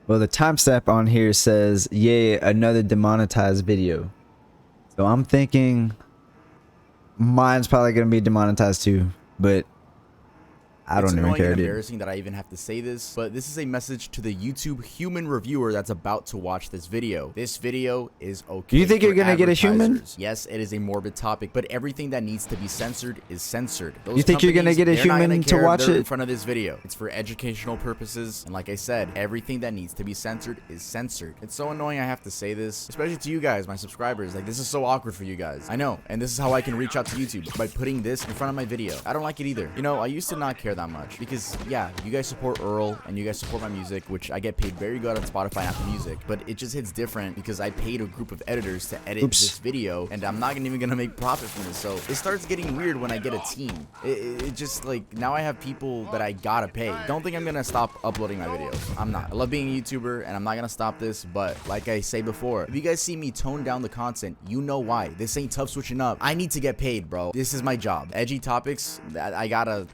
Well, the timestamp on here says, "Yay, another demonetized video." So I'm thinking mine's probably gonna be demonetized too, but I don't even care, and dude. embarrassing that I even have to say this, but this is a message to the YouTube human reviewer that's about to watch this video. This video is okay. Do you think you're gonna get a human? Yes, it is a morbid topic, but everything that needs to be censored is censored. You think you're gonna get a human to watch it? In front of this video, it's for educational purposes, and like I said, everything that needs to be censored is censored. It's so annoying I have to say this, especially to you guys, my subscribers. Like, this is so awkward for you guys. I know, and this is how I can reach out to YouTube, by putting this in front of my video. I don't like it either. You know, I used to not care that much because, yeah, you guys support Earl and you guys support my music, which I get paid very good on Spotify and Apple Music, but it just hits different because I paid a group of editors to edit this video, and I'm not even gonna make profit from this. So it starts getting weird when I get a team. It just, like, now I have people that I gotta pay. Don't think I'm gonna stop uploading my videos. I'm not. I love being a YouTuber and I'm not gonna stop this, but like I say before, if you guys see me tone down the content, you know why. This ain't tough switching up. I need to get paid, bro. This is my job. Edgy topics, I gotta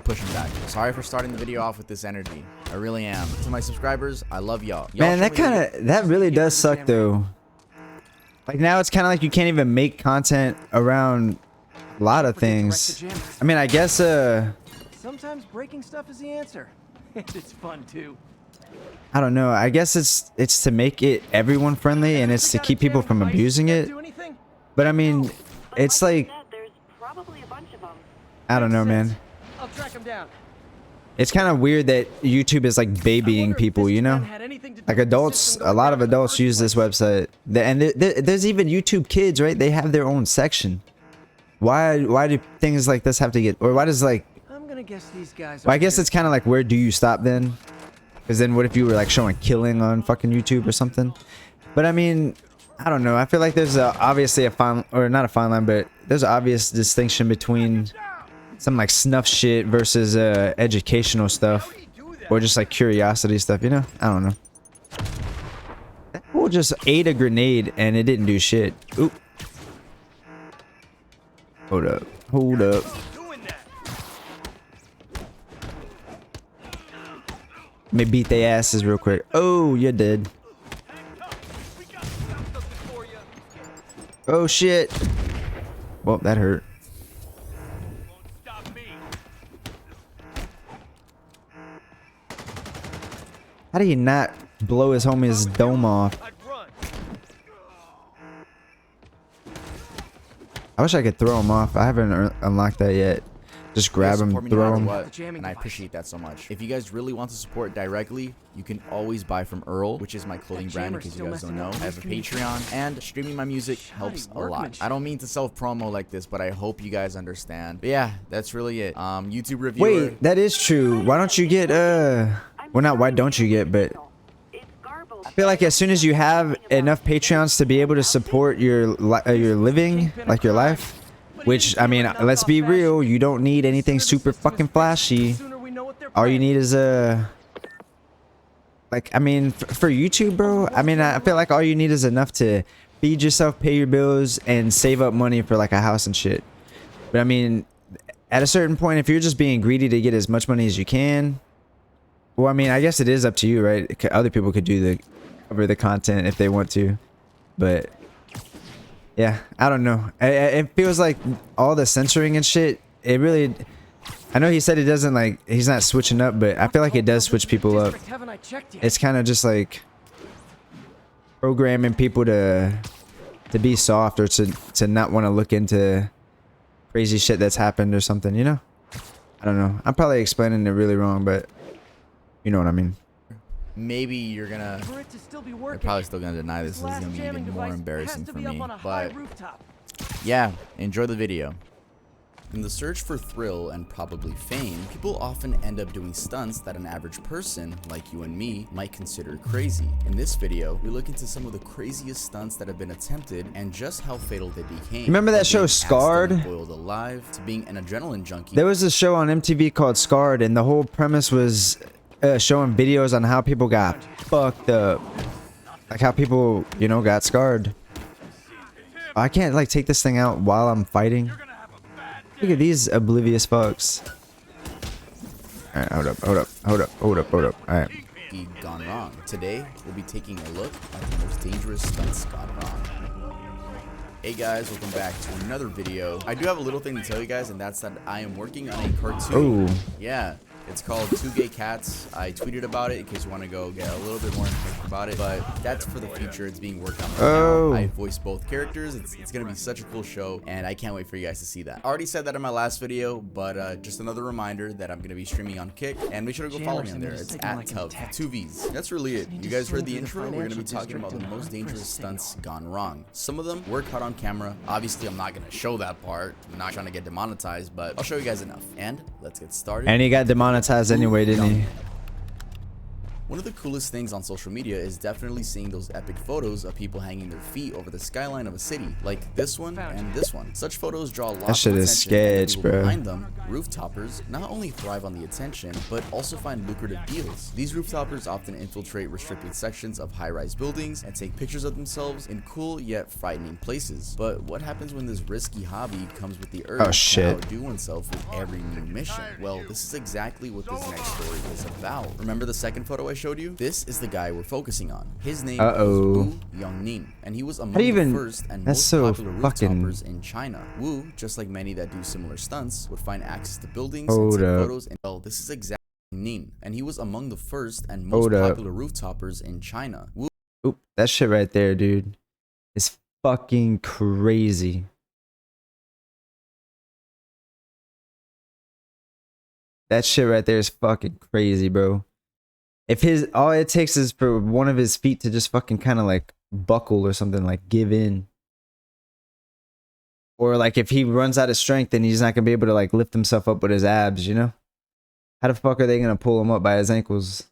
push them back. Sorry for starting the video off with this energy. I really am. To my subscribers, I love y'all. Man, that really does suck though. Like, now it's kind of like you can't even make content around a lot of things. I mean, I guess sometimes breaking stuff is the answer. It's fun too. I don't know. I guess it's to make it everyone friendly, and it's to keep people from abusing it. But I mean, it's like, I don't know, man. I'll track him down. It's kind of weird that YouTube is like babying people, you know? Like, adults, a lot of adults use this website. And there's even YouTube Kids, right? They have their own section. Why do things like this have to get, or why does, like, I'm gonna guess these guys. well, I guess it's kind of like, where do you stop then? Because then what if you were like showing killing on fucking YouTube or something? But I mean, I don't know. I feel like there's obviously a fine, or not a fine line, but there's an obvious distinction between some like snuff shit versus educational stuff, or just like curiosity stuff, you know? I don't know. That fool just ate a grenade and it didn't do shit. Oop. Hold up. Hold up. Let me beat their asses real quick. Oh, you're dead. Oh shit. Well, that hurt. How do you not blow his homie's dome off? I wish I could throw him off. I haven't unlocked that yet. Just grab him, throw him. And I appreciate that so much. If you guys really want to support directly, you can always buy from Earl, which is my clothing brand, in case you guys don't know. I have a Patreon, and streaming my music helps a lot. I don't mean to self-promo like this, but I hope you guys understand. But yeah, that's really it. YouTube reviewer. Wait, that is true. Why don't you get well, not why don't you get, but I feel like as soon as you have enough Patreons to be able to support your living, like your life, which, I mean, let's be real, you don't need anything super fucking flashy. All you need is like, I mean, for YouTube, bro, I mean, I feel like all you need is enough to feed yourself, pay your bills, and save up money for like a house and shit. But I mean, at a certain point, if you're just being greedy to get as much money as you can, well, I mean, I guess it is up to you, right? Other people could cover the content if they want to, but yeah, I don't know. It feels like all the censoring and shit, it really, I know he said it doesn't, like, he's not switching up, but I feel like it does switch people up. It's kind of just like programming people to be soft, or to not want to look into crazy shit that's happened or something, you know? I don't know. I'm probably explaining it really wrong, but you know what I mean. Maybe you're probably still gonna deny this. This is gonna be even more embarrassing for me. But yeah, enjoy the video. In the search for thrill and probably fame, people often end up doing stunts that an average person, like you and me, might consider crazy. In this video, we look into some of the craziest stunts that have been attempted and just how fatal they became. Remember that show Scarred? Boiled alive, to being an adrenaline junkie. There was a show on MTV called Scarred, and the whole premise was showing videos on how people got fucked up, like how people, you know, got scarred. I can't like take this thing out while I'm fighting. Look at these oblivious fucks. Alright, hold up. Alright. risky gone wrong. Today, we'll be taking a look at the most dangerous stunts gone wrong. Hey guys, welcome back to another video. I do have a little thing to tell you guys, and that's that I am working on a cartoon. Ooh. Yeah. It's called Two Gay Cats. I tweeted about it in case you want to go get a little bit more information about it, but that's for the future. It's being worked on right now. I voiced both characters. It's going to be such a cool show, and I can't wait for you guys to see that. I already said that in my last video, but just another reminder that I'm going to be streaming on Kick, and make sure to go follow me on there. It's at Tub, 2 V's. That's really it. You guys heard the intro. We're going to be talking about the most dangerous stunts gone wrong. Some of them were caught on camera. Obviously, I'm not going to show that part. I'm not trying to get demonetized, but I'll show you guys enough. And let's get started. And he got demonetized anyway, didn't he? One of the coolest things on social media is definitely seeing those epic photos of people hanging their feet over the skyline of a city, like this one and this one. Such photos draw lots That shit of is attention, and the sketch, people bro. behind them, roof-toppers, not only thrive on the attention, but also find lucrative deals. These roof-toppers often infiltrate restricted sections of high-rise buildings and take pictures of themselves in cool yet frightening places. But what happens when this risky hobby comes with the urge to outdo oneself with every new mission? Well, this is exactly what this next story is about. Remember the second photo I showed you? This is the guy we're focusing on. His name is Wu Yongnin, and he was among the first and most popular roof-toppers in China. Wu, just like many that do similar stunts, would find access to buildings and take photos. And well, this is exactly Nin, and he was among the first and most popular roof-toppers in China. Wu. Oop, that shit right there, dude, is fucking crazy. That shit right there is fucking crazy, bro. If his, all it takes is for one of his feet to just fucking kind of like buckle or something, like give in. Or like if he runs out of strength, then he's not gonna be able to like lift himself up with his abs, you know? How the fuck are they gonna pull him up by his ankles?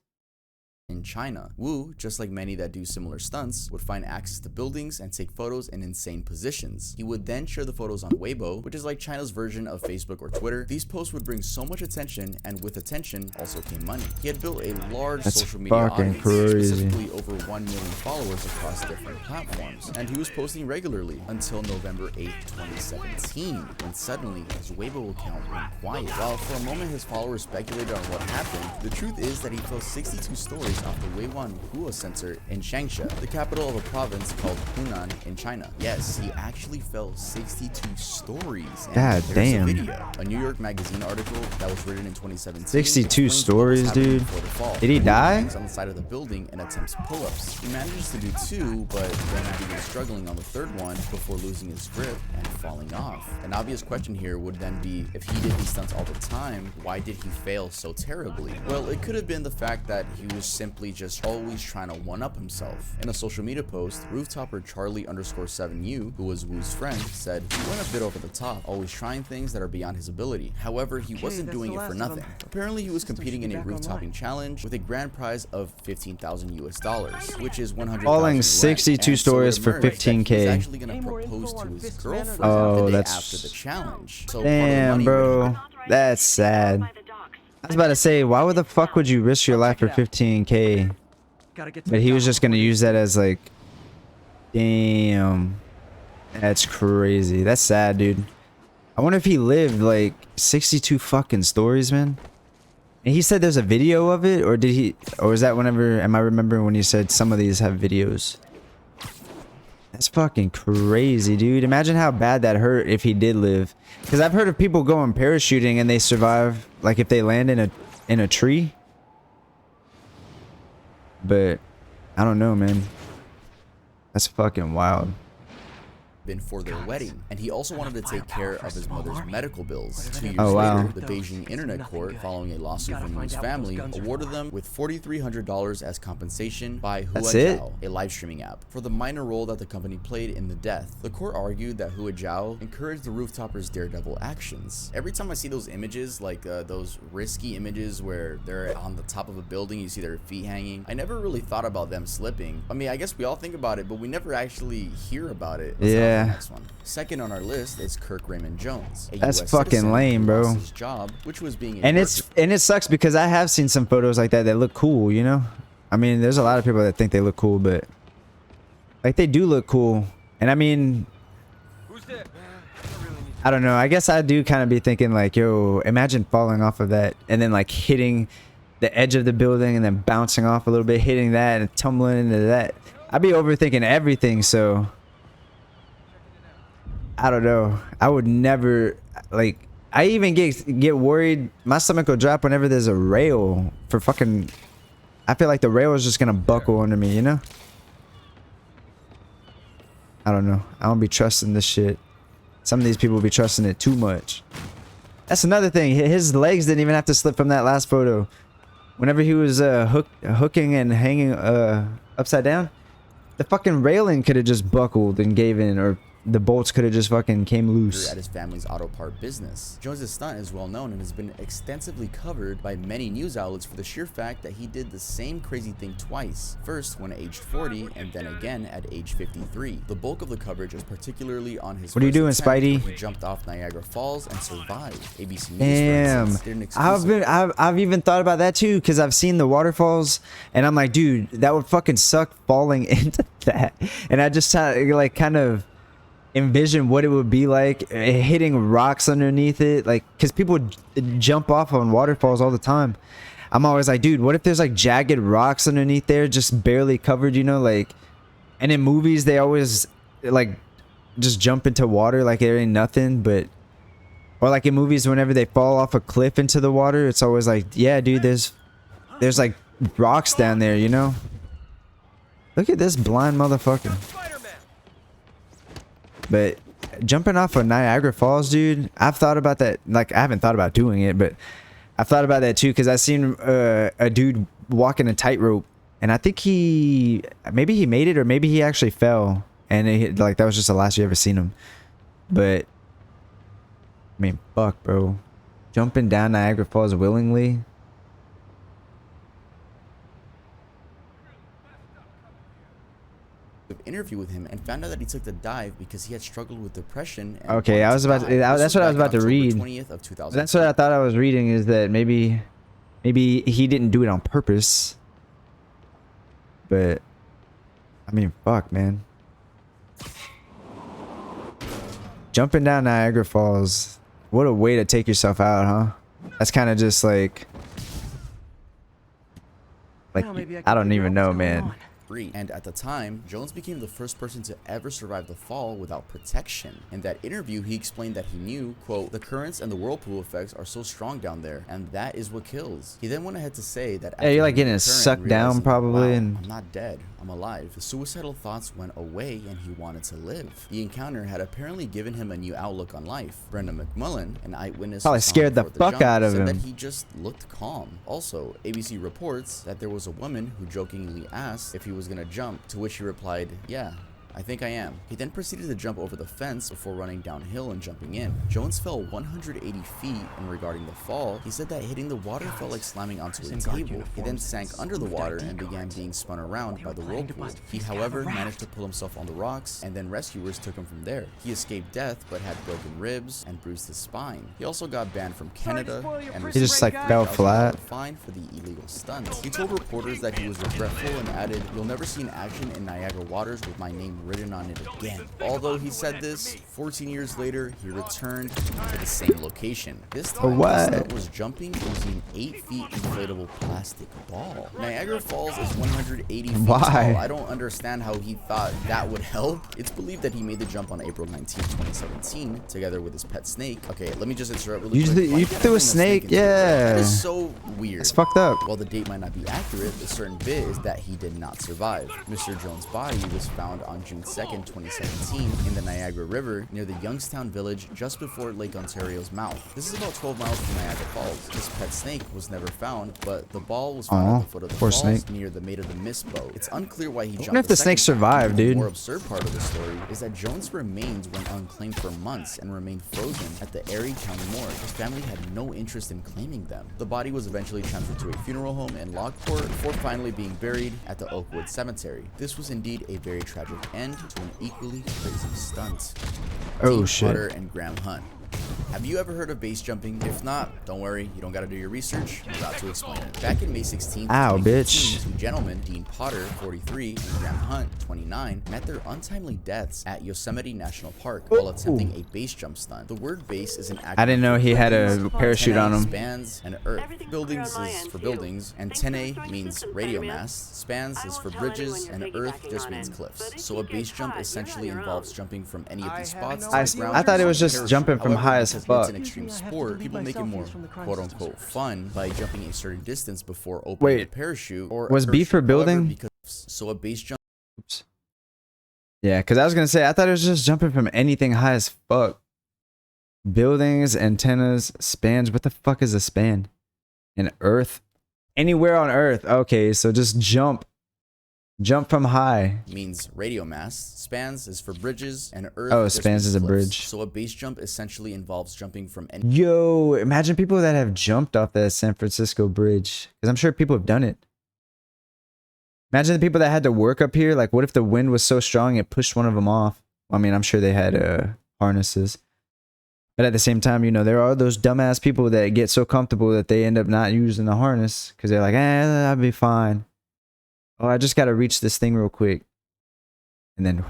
In China, Wu, just like many that do similar stunts, would find access to buildings and take photos in insane positions. He would then share the photos on Weibo, which is like China's version of Facebook or Twitter. These posts would bring so much attention, and with attention also came money. He had built a large social media audience, specifically over 1 million followers across different platforms, and he was posting regularly until November 8th, 2017, when suddenly his Weibo account went quiet. While for a moment his followers speculated on what happened, the truth is that he fell 62 stories off the Weiwan Hua Center in Changsha, the capital of a province called Hunan in China. Yes, he actually fell 62 stories. God damn. A video, a New York Magazine article that was written in 2017. 62 stories, dude. Did he die? On the side of the building and attempts pull-ups. He manages to do 2, but then he began struggling on the 3rd one before losing his grip and falling off. An obvious question here would then be, if he did these stunts all the time, why did he fail so terribly? Well, it could have been the fact that he was simply just always trying to one-up himself. In a social media post, rooftopper Charlie_7U, who was Wu's friend, said he went a bit over the top, always trying things that are beyond his ability. However, he wasn't doing it for nothing. Apparently, he was competing in a roof-topping challenge with a grand prize of $15,000 US, which is 100,000. Falling 62 stories for 15K. He's actually gonna propose to his girlfriend the day after the challenge. So damn, bro, that's sad. I was about to say, why the fuck would you risk your life for 15K? But he was just gonna use that as like, damn, that's crazy. That's sad, dude. I wonder if he lived like 62 fucking stories, man. And he said there's a video of it, or did he, or was that whenever, am I remembering when you said some of these have videos? That's fucking crazy, dude. Imagine how bad that hurt if he did live. Because I've heard of people going parachuting and they survive, like if they land in a tree. But I don't know, man. That's fucking wild. Been for their wedding, and he also wanted to take care of his mother's medical bills. 2 years wow. later, the Beijing Internet Court, following a lawsuit from Wu's family, awarded them with $4,300 as compensation by Hua Jiao, a live streaming app, for the minor role that the company played in the death. The court argued that Hua Jiao encouraged the rooftopper's daredevil actions. Every time I see those images, like those risky images where they're on the top of a building, you see their feet hanging, I never really thought about them slipping. I mean, I guess we all think about it, but we never actually hear about it. Yeah. Next one. Second on our list is Kirk Raymond Jones. That's fucking lame, bro. His job, which was being and it sucks because I have seen some photos like that look cool, you know? I mean, there's a lot of people that think they look cool, but like they do look cool. And I mean, I don't know. I guess I do kind of be thinking like, yo, imagine falling off of that and then like hitting the edge of the building and then bouncing off a little bit, hitting that and tumbling into that. I'd be overthinking everything, so I don't know. I would never, like, I even get worried. My stomach will drop whenever there's a rail for fucking, I feel like the rail is just gonna buckle under me, you know? I don't know. I don't be trusting this shit. Some of these people be trusting it too much. That's another thing. His legs didn't even have to slip from that last photo. Whenever he was hooking and hanging upside down, the fucking railing could have just buckled and gave in, or the bolts could have just fucking came loose. At his family's auto part business. Jones' stunt is well known and has been extensively covered by many news outlets for the sheer fact that he did the same crazy thing twice. First when aged 40 and then again at age 53. The bulk of the coverage is particularly on his What are you doing, Spidey? He jumped off Niagara Falls and survived. ABC News, Damn. for instance, did an exclusive. I've even thought about that too, because I've seen the waterfalls and I'm like, dude, that would fucking suck falling into that. And I just like kind of envision what it would be like hitting rocks underneath it, like, because people jump off on waterfalls all the time. I'm always like, dude, what if there's like jagged rocks underneath there, just barely covered, you know? Like, and in movies they always like just jump into water like there ain't nothing, but, or like in movies whenever they fall off a cliff into the water, it's always like, yeah, dude, there's like rocks down there, you know? Look at this blind motherfucker. But jumping off of Niagara Falls, dude, I've thought about that. Like, I haven't thought about doing it, but I've thought about that too, because I've seen a dude walking a tightrope, and I think maybe he made it, or maybe he actually fell, and like that was just the last you ever seen him. But I mean, fuck, bro, jumping down Niagara Falls willingly. Interview with him and found out that he took the dive because he had struggled with depression. And okay, that's what I was about to read. 20th of 2000. That's what I thought I was reading, is that maybe he didn't do it on purpose. But I mean, fuck, man. Jumping down Niagara Falls, what a way to take yourself out, huh? That's kind of just like Well, maybe I don't figure even out know, what's going man. on. And at the time, Jones became the first person to ever survive the fall without protection. In that interview, he explained that he knew, quote, the currents and the whirlpool effects are so strong down there, and that is what kills. He then went ahead to say that Yeah, you're like after getting the current sucked and down realizing, probably, wow, and I'm not dead, I'm alive. The suicidal thoughts went away and he wanted to live. The encounter had apparently given him a new outlook on life. Brenda McMullen, an eyewitness, probably scared the fuck out of him. said that he just looked calm. Also, ABC reports that there was a woman who jokingly asked if he was gonna jump, to which he replied, yeah, I think I am. He then proceeded to jump over the fence before running downhill and jumping in. Jones fell 180 feet, and regarding the fall, he said that hitting the water felt like slamming onto a table. He then sank under the water and began being spun around by the whirlpool. He, however, managed to pull himself on the rocks, and then rescuers took him from there. He escaped death, but had broken ribs and bruised his spine. He also got banned from Canada and He just like fell flat. fined for the illegal stunts. He told reporters that he was regretful and added, "You'll never see an action in Niagara waters with my name written on it again." Although he said this, 14 years later, he returned to the same location. This time, the stunt was jumping using an 8 feet inflatable plastic ball. Niagara Falls is 180 feet tall. I don't understand how he thought that would help. It's believed that he made the jump on April 19, 2017, together with his pet snake. Okay, let me just interrupt really quick. You threw a snake? Yeah. That is so weird. It's fucked up. While the date might not be accurate, the certain bit is that he did not survive. Mr. Jones' body was found on June 2nd, 2017 in the Niagara River near the Youngstown village just before Lake Ontario's mouth. This is about 12 miles from Niagara Falls. His pet snake was never found, but the ball was found at the foot of the falls snake. near the Maid of the Mist boat. It's unclear why he jumped. Even if the snake survived, dude. The more absurd part of the story is that Jones' remains went unclaimed for months and remained frozen at the Erie County morgue. His family had no interest in claiming them. The body was eventually transferred to a funeral home in Lockport before finally being buried at the Oakwood Cemetery. This was indeed a very tragic end to an equally crazy stunt. Oh, Deep shit. Butter and Graham Hunt. Have you ever heard of base jumping? If not, don't worry, you don't gotta do your research. I'm about to explain it. Back in May 16th, Ow, 2015, bitch. two gentlemen, Dean Potter, 43, and Graham Hunt, 29, met their untimely deaths at Yosemite National Park while attempting a base jump stunt. The word base is an acronym. I didn't know he had a for parachute on him. Spans and earth. Buildings is for buildings, antennae means radio masts, spans is for bridges, and earth just means cliffs. So a base jump essentially involves jumping from any of these spots to the ground. I thought it was using a just parachute. jumping from However, high as because fuck. it's an extreme sport, people make it more quote-unquote fun by jumping a certain distance before opening Wait, a parachute or was a B for parachute. building? However, so a base jump. Oops. Yeah, because I was gonna say I thought it was just jumping from anything high as fuck. Buildings, antennas, spans. What the fuck is a span? An earth? Anywhere on earth. Okay, so just jump. Jump from high. Means radio masts. Spans is for bridges, and earth. Oh, just spans means is a cliffs. bridge. So a base jump essentially involves jumping from any. Yo, imagine people that have jumped off that San Francisco bridge. Because I'm sure people have done it. Imagine the people that had to work up here. Like, what if the wind was so strong it pushed one of them off? I mean, I'm sure they had harnesses. But at the same time, you know, there are those dumbass people that get so comfortable that they end up not using the harness. Because they're like, I'll be fine. Oh, I just got to reach this thing real quick. And then...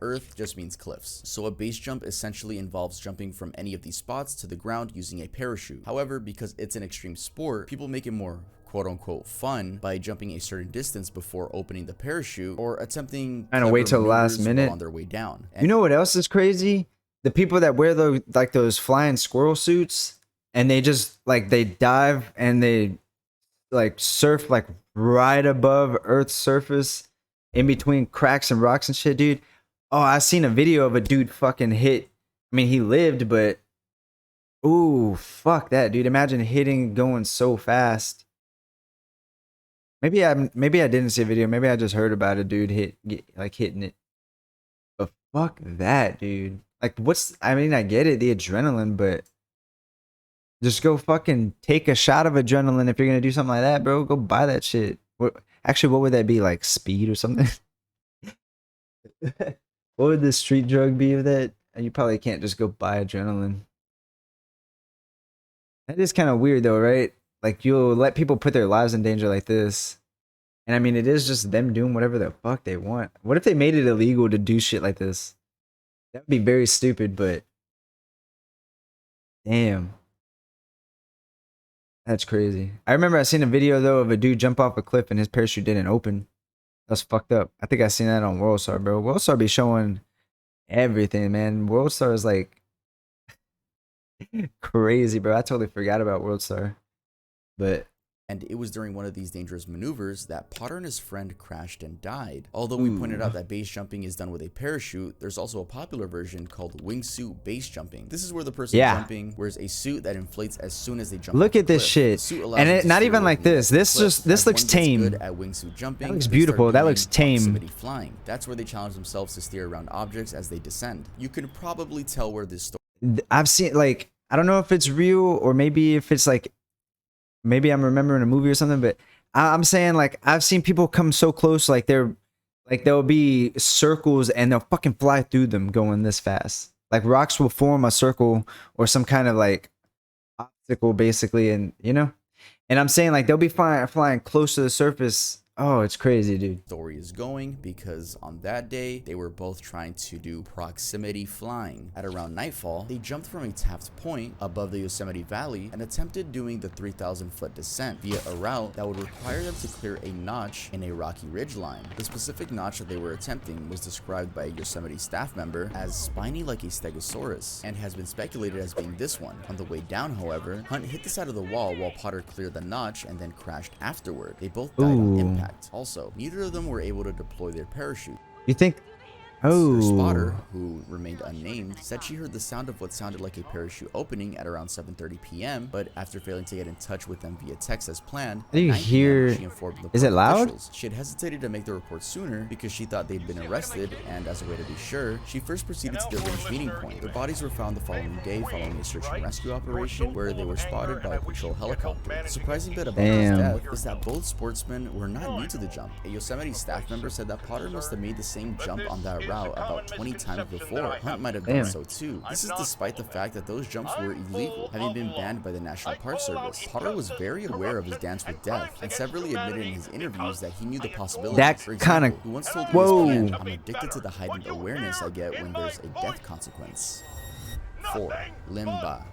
Earth just means cliffs. So a base jump essentially involves jumping from any of these spots to the ground using a parachute. However, because it's an extreme sport, people make it more quote-unquote fun by jumping a certain distance before opening the parachute or attempting Trying to wait till the last maneuvers minute. while on their way down. You know what else is crazy? The people that wear those, like, those flying squirrel suits, and they just, like, they dive and they, like, surf, like, right above Earth's surface in between cracks and rocks and shit, dude. Oh, I seen a video of a dude fucking hit. I mean, he lived, but ooh, fuck that, dude. Imagine hitting going so fast. Maybe I didn't see a video. Maybe I just heard about a dude hitting it. But fuck that, dude. Like, I mean, I get it, the adrenaline, but just go fucking take a shot of adrenaline if you're gonna do something like that, bro. Go buy that shit. Actually, what would that be? Like speed or something? What would the street drug be of that? You probably can't just go buy adrenaline. That is kind of weird though, right? Like, you'll let people put their lives in danger like this. And I mean, it is just them doing whatever the fuck they want. What if they made it illegal to do shit like this? That would be very stupid, but damn. That's crazy. I remember I seen a video though of a dude jump off a cliff and his parachute didn't open. That's fucked up. I think I seen that on WorldStar, bro. WorldStar be showing everything, man. WorldStar is like crazy, bro. I totally forgot about WorldStar. But And it was during one of these dangerous maneuvers that Potter and his friend crashed and died. Although we pointed out that base jumping is done with a parachute, there's also a popular version called wingsuit base jumping. This is where the person jumping wears a suit that inflates as soon as they jump. Look at this shit. And it not even like this. This looks tame. Good at wingsuit jumping, that looks beautiful. That looks tame. Proximity flying. That's where they challenge themselves to steer around objects as they descend. You can probably tell where this story. I've seen, like, I don't know if it's real or maybe if it's like, maybe I'm remembering a movie or something, but I'm saying, like, I've seen people come so close, like there'll be circles and they'll fucking fly through them going this fast. Like, rocks will form a circle or some kind of like obstacle basically, and you know, and I'm saying, like, they'll be flying close to the surface. Oh, it's crazy, dude. Story is going because on that day they were both trying to do proximity flying. At around nightfall, they jumped from a taft point above the Yosemite Valley and attempted doing the 3,000-foot descent via a route that would require them to clear a notch in a rocky ridgeline. The specific notch that they were attempting was described by a Yosemite staff member as spiny like a stegosaurus and has been speculated as being this one. On the way down, however, Hunt hit the side of the wall while Potter cleared the notch and then crashed afterward. They both died on impact. Also, neither of them were able to deploy their parachute. You think? Their Oh. spotter, who remained unnamed, said she heard the sound of what sounded like a parachute opening at around 7:30 p.m., but after failing to get in touch with them via text as planned, How do you at 9 p.m., hear- she informed the Is it park loud? officials. She had hesitated to make the report sooner because she thought they'd been arrested, and as a way to be sure, she first proceeded to the arranged meeting point. Their bodies were found the following day following a search and rescue operation where they were spotted by a patrol helicopter. The surprising bit about his death is that both sportsmen were not new to the jump. A Yosemite staff member said that Potter must have made the same jump on that route about 20 times before. Hunt might have done so too. This is despite the fact that those jumps were illegal, having been banned by the National Park Service. Potter was very aware of his dance with death, and severally admitted in his interviews that he knew the possibilities. That For example, kind of, he once told whoa. ESPN, "I'm addicted to the heightened awareness I get when there's a death consequence." 4. Limba.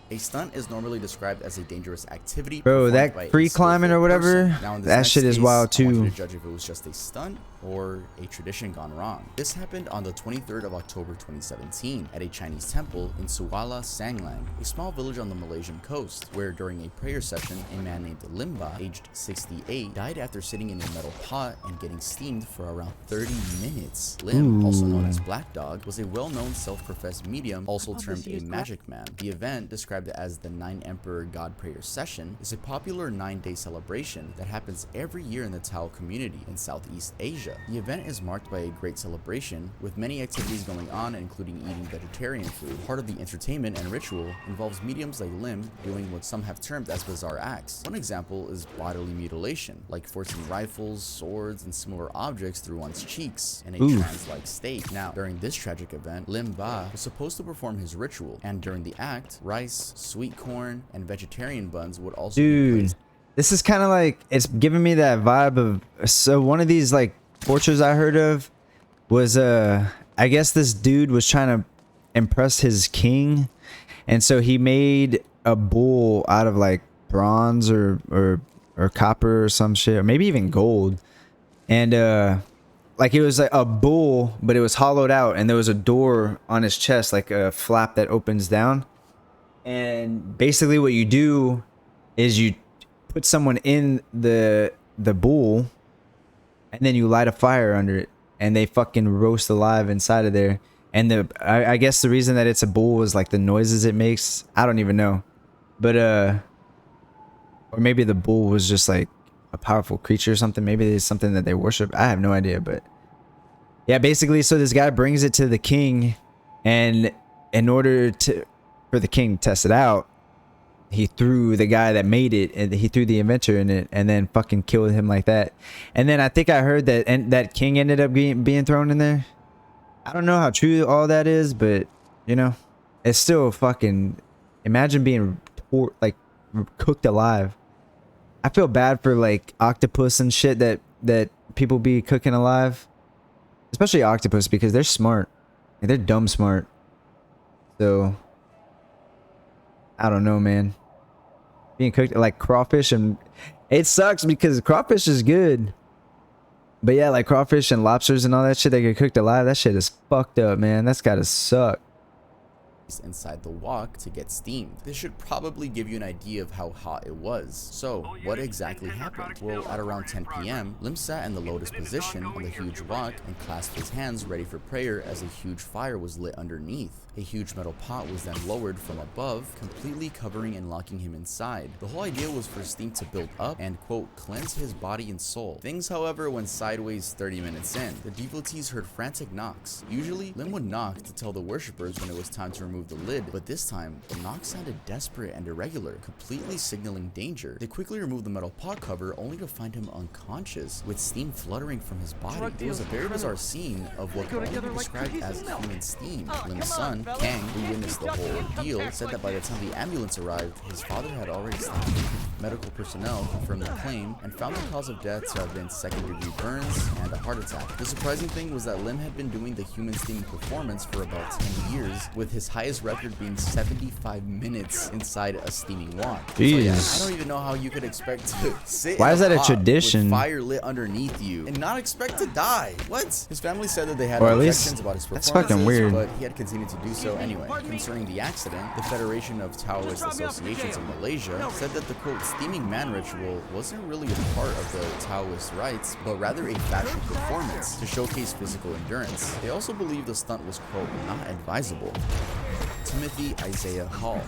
A stunt is normally described as a dangerous activity. Bro, that free climbing or whatever, that shit is wild I want you too. to judge if it was just a stunt or a tradition gone wrong. This happened on the 23rd of October 2017 at a Chinese temple in Suala Sanglang, a small village on the Malaysian coast, where during a prayer session, a man named Limba, aged 68, died after sitting in a metal pot and getting steamed for around 30 minutes. Lim, also known as Black Dog, was a well-known self-professed medium, also termed a magic man. The event, described as the 9 Emperor God Prayer Session, is a popular 9-day celebration that happens every year in the Tao community in Southeast Asia. The event is marked by a great celebration, with many activities going on, including eating vegetarian food. Part of the entertainment and ritual involves mediums like Lim doing what some have termed as bizarre acts. One example is bodily mutilation, like forcing rifles, swords, and similar objects through one's cheeks in a trance-like state. Now, during this tragic event, Lim Ba was supposed to perform his ritual, and during the act, rice, sweet corn, and vegetarian buns would also be placed. This is kind of like, it's giving me that vibe of, so one of these like tortures I heard of was I guess this dude was trying to impress his king, and so he made a bull out of like bronze or copper or some shit, or maybe even gold, and like it was like a bull, but it was hollowed out, and there was a door on his chest, like a flap that opens down. And basically what you do is you put someone in the bull, and then you light a fire under it, and they fucking roast alive inside of there. And I guess the reason that it's a bull is like the noises it makes. I don't even know. But or maybe the bull was just like a powerful creature or something. Maybe it's something that they worship. I have no idea. But yeah, basically, so this guy brings it to the king, and in order for the king to test it out, he threw the guy that made it, and he threw the inventor in it, and then fucking killed him like that. And then I think I heard that that king ended up being thrown in there. I don't know how true all that is, but you know, it's still fucking, imagine being like cooked alive. I feel bad for like octopus and shit that people be cooking alive, especially octopus, because they're smart. Like, they're dumb smart. So I don't know, man. Being cooked like crawfish, and it sucks because crawfish is good. But yeah, like crawfish and lobsters and all that shit that get cooked alive, that shit is fucked up, man. That's gotta suck. Inside the wok to get steamed. This should probably give you an idea of how hot it was. So, what exactly happened? Well, at around 10 p.m., Lim sat in the lotus position on the huge wok and clasped his hands ready for prayer as a huge fire was lit underneath. A huge metal pot was then lowered from above, completely covering and locking him inside. The whole idea was for steam to build up and, quote, cleanse his body and soul. Things, however, went sideways 30 minutes in. The devotees heard frantic knocks. Usually, Lim would knock to tell the worshippers when it was time to remove the lid, but this time, the knock sounded desperate and irregular, completely signaling danger. They quickly removed the metal pot cover, only to find him unconscious, with steam fluttering from his body. It was a very bizarre scene of what can only be described as human steam. Lim's son, Kang, who witnessed the whole ordeal, said that by the time the ambulance arrived, his father had already stopped. Medical personnel confirmed the claim and found the cause of death to have been second-degree burns and a heart attack. The surprising thing was that Lim had been doing the human steam performance for about 10 years, with his highest record being 75 minutes inside a steaming wok. So yeah, I don't even know how you could expect to sit Why is that a pot tradition? with fire lit underneath you and not expect to die. What? His family said that they had Or at objections least about his that's performances, fucking weird. but he had continued to do so anyway. Concerning the accident, the Federation of Taoist Associations in Malaysia said that the quote steaming man ritual wasn't really a part of the Taoist rites, but rather a fashion performance to showcase physical endurance. They also believe the stunt was quote not advisable. Timothy Isaiah Hall.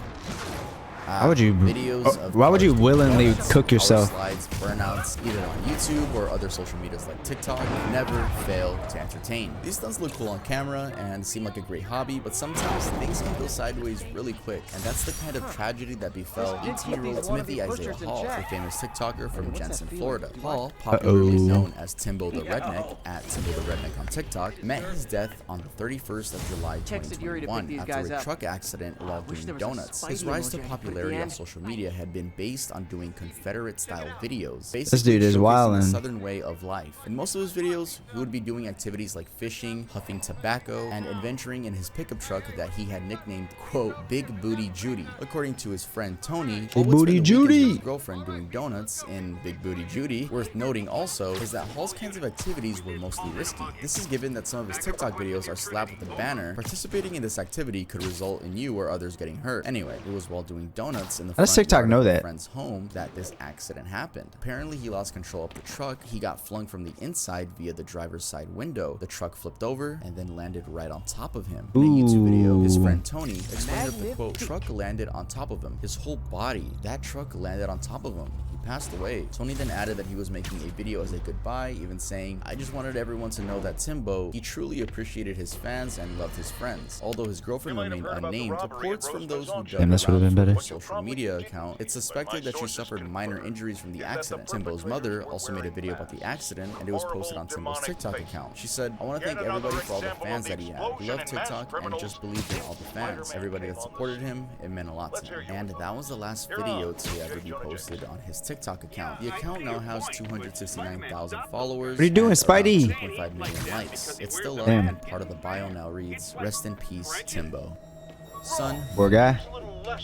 Why would you? videos of Why would you cars doing willingly donuts, cook power yourself? slides, burnouts, either on YouTube or other social medias like TikTok, never fail to entertain. These stunts look cool on camera and seem like a great hobby, but sometimes things can go sideways really quick, and that's the kind of tragedy that befell 18-year-old Timothy Isaiah Hall, a famous TikToker from Jensen, Florida. Hall, popularly known as Timbo the Redneck at Timbo the Redneck on TikTok, met his death on the 31st of July 2021 after a truck accident while doing donuts. His rise to popularity on social media had been based on doing Confederate-style videos, This dude is showcasing wildin'. the Southern way of life. In most of his videos, he would be doing activities like fishing, huffing tobacco, and adventuring in his pickup truck that he had nicknamed, quote, Big Booty Judy. According to his friend Tony, Hall would Booty spend the weekends with Judy. his girlfriend doing donuts in Big Booty Judy. Worth noting also is that Hall's kinds of activities were mostly risky. This is given that some of his TikTok videos are slapped with a banner. Participating in this activity could result in you or others getting hurt. Anyway, it was while doing donuts in the How does front TikTok yard know of a that? friend's home that this accident happened. Apparently, he lost control of the truck. He got flung from the inside via the driver's side window. The truck flipped over and then landed right on top of him. In a YouTube video, his friend Tony explained that the quote truck landed on top of him. His whole body, that truck landed on top of him. Passed away. Tony then added that he was making a video as a goodbye, even saying, I just wanted everyone to know that Timbo, he truly appreciated his fans and loved his friends. Although his girlfriend remained unnamed, reports from those who dug this would've been around for better. her social media account, it's suspected that she suffered minor injuries from the accident. Timbo's mother also made a video about the accident, and it was posted on Timbo's TikTok account. She said, I want to thank everybody for all the fans that he had. He loved TikTok and just believed in all the fans. Everybody that supported him, it meant a lot to him. And that was the last video to ever be posted on his TikTok account. The account now has 269,000 followers. What are you doing, and around Spidey? 2.5 million likes. It's still up, Damn. and part of the bio now reads, Rest in peace, Timbo. Son, Poor guy.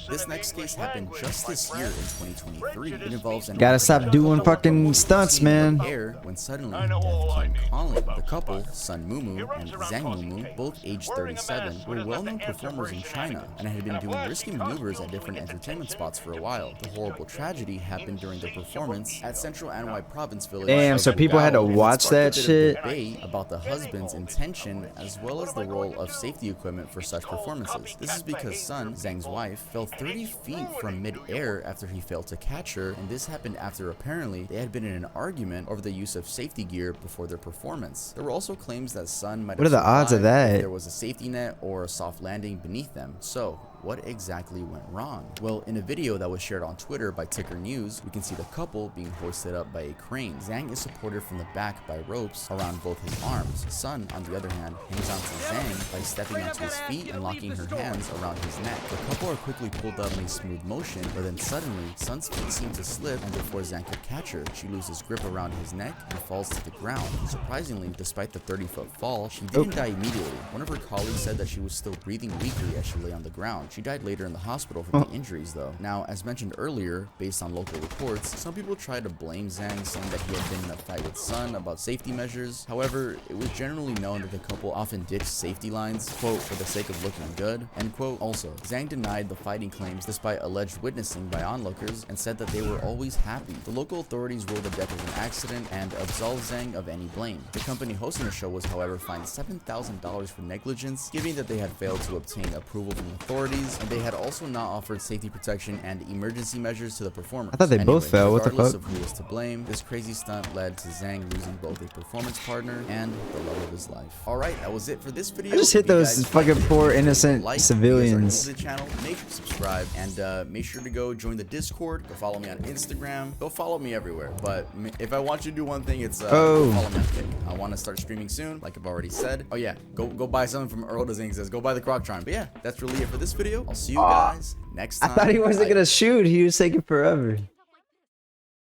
this next case happened just this year in 2023. It involves an Gotta stop doing fucking stunts, man. air when suddenly death came calling. The couple, Sun Mumu and Zhang Mumu, both aged 37, were well-known performers in China and had been doing risky maneuvers at different entertainment spots for a while. The horrible tragedy happened during their performance at Central Anhui Province village. Damn, of so people had to Bugao, and it watch sparked a that bit of shit? debate about the husband's intention as well as the role of safety equipment for such performances. This is because Sun, Zhang's wife, fell 30 feet from mid-air after he failed to catch her, and this happened after apparently they had been in an argument over the use of safety gear before their performance. There were also claims that Sun might What are have the odds of survived if that? there was a safety net or a soft landing beneath them. So, what exactly went wrong? Well, in a video that was shared on Twitter by Ticker News, we can see the couple being hoisted up by a crane. Zhang is supported from the back by ropes around both his arms. Sun, on the other hand, hangs on to Zhang by stepping onto his feet and locking her hands around his neck. The couple are quickly pulled up in a smooth motion, but then suddenly, Sun's feet seem to slip, and before Zhang could catch her, she loses grip around his neck and falls to the ground. Surprisingly, despite the 30-foot fall, she didn't die immediately. One of her colleagues said that she was still breathing weakly as she lay on the ground. She died later in the hospital from the injuries, though. Now, as mentioned earlier, based on local reports, some people tried to blame Zhang, saying that he had been in a fight with Sun about safety measures. However, it was generally known that the couple often ditched safety lines, quote, for the sake of looking good, end quote. Also, Zhang denied the fighting claims despite alleged witnessing by onlookers and said that they were always happy. The local authorities ruled the death as an accident and absolved Zhang of any blame. The company hosting the show was, however, fined $7,000 for negligence, given that they had failed to obtain approval from authorities, and they had also not offered safety protection and emergency measures to the performers. I thought they both fell. What the regardless fuck? of who was to blame, this crazy stunt led to Zhang losing both a performance partner and the love of his life. Alright, that was it for this video. I just hit If you those guys fucking liked it, poor make sure to innocent like. civilians. If you guys are new to the channel, make sure to subscribe and make sure to go join the Discord. Go follow me on Instagram. Go follow me everywhere. But if I want you to do one thing, it's go follow me on Kick. I want to start streaming soon, like I've already said. Oh yeah, go buy something from Earl Design. Says go buy the Croctron. But yeah, that's really it for this video. I'll see you guys next I time. thought he wasn't gonna shoot. He was taking forever.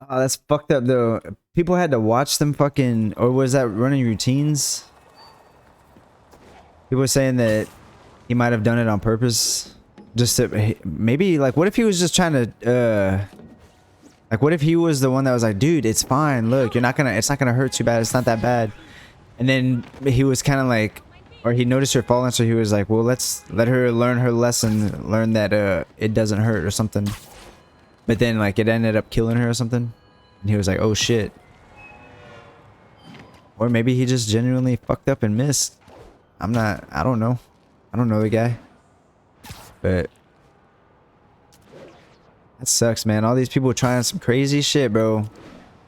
Oh, that's fucked up though. People had to watch them fucking, or was that running routines? People were saying that he might have done it on purpose. Just to, maybe like, what if he was just trying to, like, what if he was the one that was like, dude, it's fine. Look, it's not gonna hurt too bad. It's not that bad. And then he was kind of like, or he noticed her falling, so he was like, well, let's let her learn her lesson, learn that it doesn't hurt or something. But then like it ended up killing her or something. And he was like, oh shit. Or maybe he just genuinely fucked up and missed. I don't know. I don't know the guy. But That sucks, man. All these people trying some crazy shit, bro. Why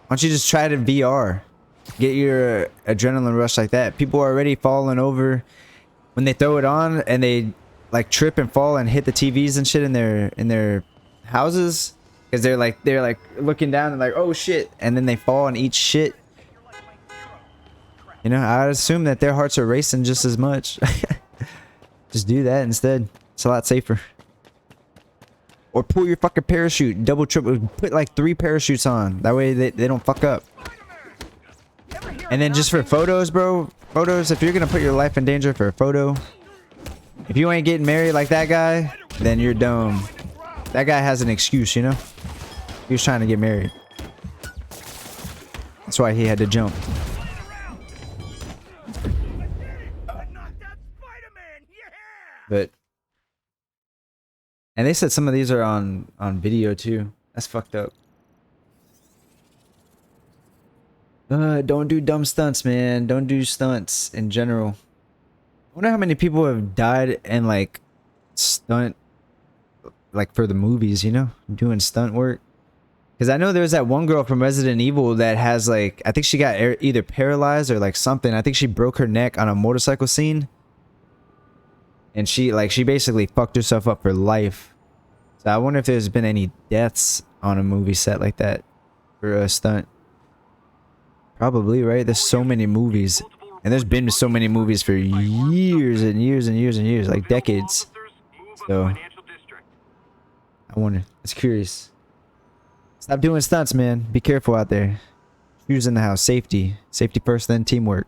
don't you just try it in VR? Get your adrenaline rush like that. People are already falling over when they throw it on, and they like trip and fall and hit the TVs and shit in their houses, because they're like looking down and like, oh shit, and then they fall and eat shit. You know, I'd assume that their hearts are racing just as much. Just do that instead. It's a lot safer. Or pull your fucking parachute. Double, triple. Put like 3 parachutes on. That way they don't fuck up. And then just for photos, bro. Photos, if you're going to put your life in danger for a photo. If you ain't getting married like that guy, then you're dumb. That guy has an excuse, you know? He was trying to get married. That's why he had to jump. But... And they said some of these are on video too. That's fucked up. Don't do dumb stunts, man. Don't do stunts in general. I wonder how many people have died and like stunt, like for the movies, you know, doing stunt work. Because I know there was that one girl from Resident Evil that has like, I think she got either paralyzed or like something. I think she broke her neck on a motorcycle scene. And she basically fucked herself up for life. So I wonder if there's been any deaths on a movie set like that for a stunt. Probably, right? There's so many movies. And there's been so many movies for years and years and years and years. Like decades. So I wonder. It's curious. Stop doing stunts, man. Be careful out there. Shooters in the house. Safety. Safety first, then teamwork.